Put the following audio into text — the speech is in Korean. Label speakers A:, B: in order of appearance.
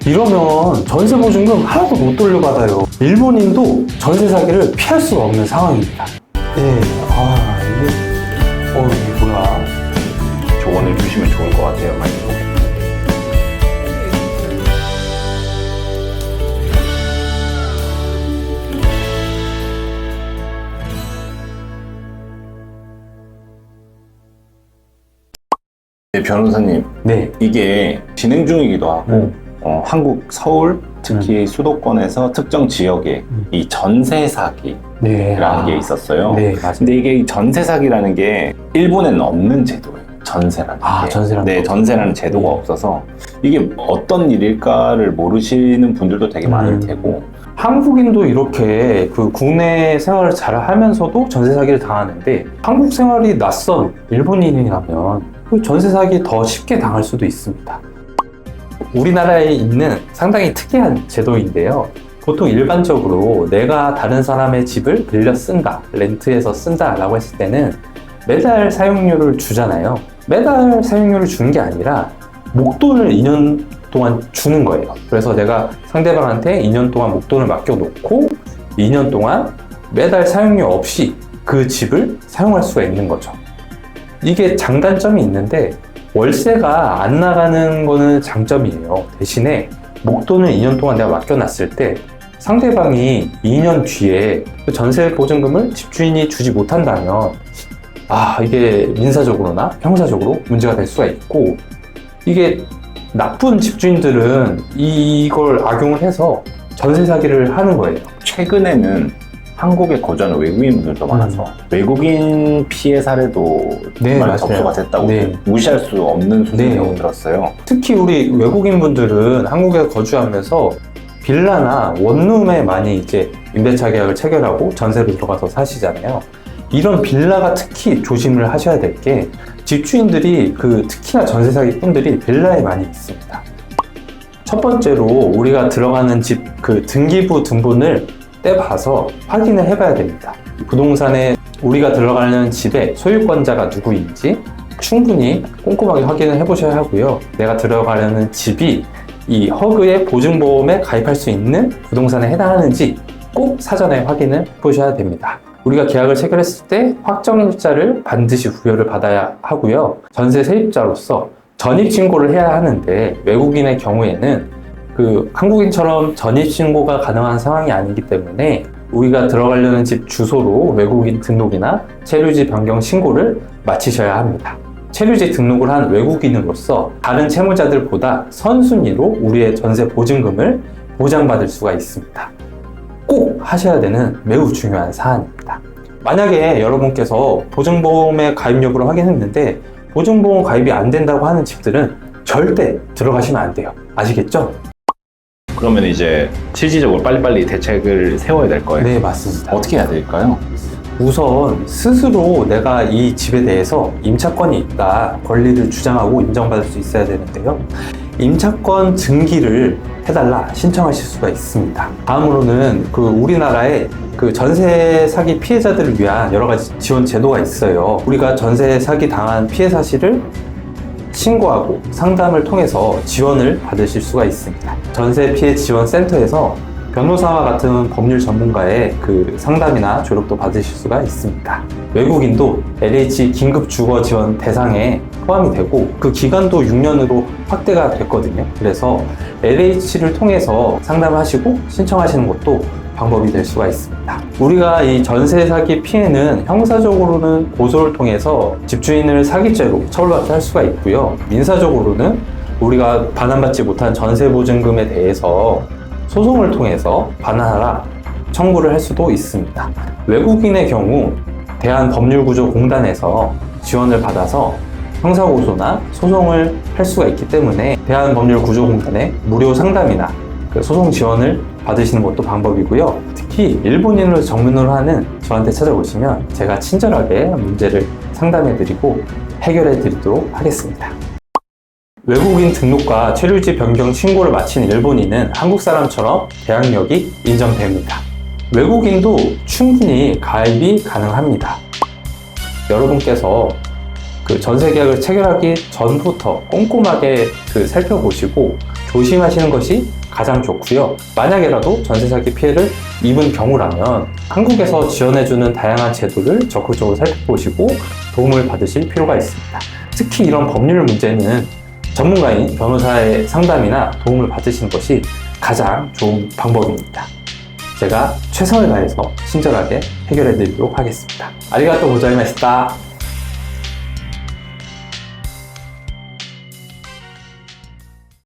A: 이러면 전세 보증금 하나도 못 돌려받아요. 일본인도 전세 사기를 피할 수가 없는 상황입니다. 네, 이게 뭐야?
B: 조언을 주시면 좋을 것 같아요. 많이. 네, 변호사님.
A: 네.
B: 이게 진행 중이기도 하고 한국 서울 특히 수도권에서 특정 지역에 이 전세 사기라는
A: 네.
B: 게 있었어요.
A: 네, 맞습니다.
B: 근데 이게 전세 사기라는 게 일본에는 없는 제도예요. 전세라는 게.
A: 전세라는
B: 네,
A: 거.
B: 전세라는 제도가 없어서 이게 어떤 일일까를 모르시는 분들도 되게 많을 테고.
A: 한국인도 이렇게 그 국내 생활을 잘 하면서도 전세 사기를 당하는데 한국 생활이 낯선 일본인이라면 그 전세 사기 더 쉽게 당할 수도 있습니다. 우리나라에 있는 상당히 특이한 제도인데요. 보통 일반적으로 내가 다른 사람의 집을 빌려 쓴다, 렌트해서 쓴다 라고 했을 때는 매달 사용료를 주잖아요. 매달 사용료를 주는 게 아니라 목돈을 2년 동안 주는 거예요. 그래서 내가 상대방한테 2년 동안 목돈을 맡겨놓고 2년 동안 매달 사용료 없이 그 집을 사용할 수가 있는 거죠. 이게 장단점이 있는데 월세가 안 나가는 거는 장점이에요. 대신에 목돈을 2년 동안 내가 맡겨놨을 때 상대방이 2년 뒤에 그 전세 보증금을 집주인이 주지 못한다면 이게 민사적으로나 형사적으로 문제가 될 수가 있고, 이게 나쁜 집주인들은 이걸 악용을 해서 전세 사기를 하는 거예요.
B: 최근에는 한국에 거주하는 외국인분들도 많아서 외국인 피해 사례도
A: 네,
B: 정말
A: 맞아요.
B: 접수가 됐다고
A: 네.
B: 무시할 수 없는 수준이라고
A: 네.
B: 들었어요.
A: 특히 우리 외국인분들은 한국에 거주하면서 빌라나 원룸에 많이 이제 임대차 계약을 체결하고 전세로 들어가서 사시잖아요. 이런 빌라가 특히 조심을 하셔야 될 게, 집주인들이 특히나 전세 사기꾼들이 빌라에 많이 있습니다. 첫 번째로 우리가 들어가는 집 등기부 등본을 떼봐서 확인을 해봐야 됩니다. 부동산에 우리가 들어가는 집의 소유권자가 누구인지 충분히 꼼꼼하게 확인을 해보셔야 하고요. 내가 들어가려는 집이 이 허그의 보증보험에 가입할 수 있는 부동산에 해당하는지 꼭 사전에 확인을 해보셔야 됩니다. 우리가 계약을 체결했을 때 확정일자를 반드시 부여를 받아야 하고요. 전세 세입자로서 전입신고를 해야 하는데, 외국인의 경우에는 한국인처럼 전입신고가 가능한 상황이 아니기 때문에 우리가 들어가려는 집 주소로 외국인 등록이나 체류지 변경 신고를 마치셔야 합니다. 체류지 등록을 한 외국인으로서 다른 채무자들보다 선순위로 우리의 전세 보증금을 보장받을 수가 있습니다. 꼭 하셔야 되는 매우 중요한 사안입니다. 만약에 여러분께서 보증보험의 가입 여부를 확인했는데 보증보험 가입이 안 된다고 하는 집들은 절대 들어가시면 안 돼요. 아시겠죠?
B: 그러면 이제 실질적으로 빨리빨리 대책을 세워야 될 거예요.
A: 네, 맞습니다.
B: 어떻게 해야 될까요?
A: 우선 스스로 내가 이 집에 대해서 임차권이 있다, 권리를 주장하고 인정받을 수 있어야 되는데요. 임차권 증기를 해달라 신청하실 수가 있습니다. 다음으로는 우리나라에 전세 사기 피해자들을 위한 여러 가지 지원 제도가 있어요. 우리가 전세 사기 당한 피해 사실을 신고하고 상담을 통해서 지원을 받으실 수가 있습니다. 전세 피해 지원 센터에서 변호사와 같은 법률 전문가의 상담이나 조력도 받으실 수가 있습니다. 외국인도 LH 긴급 주거 지원 대상에 포함이 되고 그 기간도 6년으로 확대가 됐거든요. 그래서 LH를 통해서 상담하시고 신청하시는 것도 방법이 될 수가 있습니다. 우리가 이 전세 사기 피해는 형사적으로는 고소를 통해서 집주인을 사기죄로 처벌할 수가 있고요. 민사적으로는 우리가 반환받지 못한 전세 보증금에 대해서 소송을 통해서 반환하라 청구를 할 수도 있습니다. 외국인의 경우 대한법률구조공단에서 지원을 받아서 형사고소나 소송을 할 수가 있기 때문에 대한법률구조공단의 무료 상담이나 소송 지원을 받으시는 것도 방법이고요. 특히 일본인으로 전문으로 하는 저한테 찾아오시면 제가 친절하게 문제를 상담해드리고 해결해드리도록 하겠습니다. 외국인 등록과 체류지 변경 신고를 마친 일본인은 한국 사람처럼 대항력이 인정됩니다. 외국인도 충분히 가입이 가능합니다. 여러분께서 전세 계약을 체결하기 전부터 꼼꼼하게 살펴보시고 조심하시는 것이 가장 좋고요. 만약에라도 전세 사기 피해를 입은 경우라면 한국에서 지원해주는 다양한 제도를 적극적으로 살펴보시고 도움을 받으실 필요가 있습니다. 특히 이런 법률 문제는 전문가인 변호사의 상담이나 도움을 받으시는 것이 가장 좋은 방법입니다. 제가 최선을 다해서 친절하게 해결해 드리도록 하겠습니다. 아리가또 고자이마시타.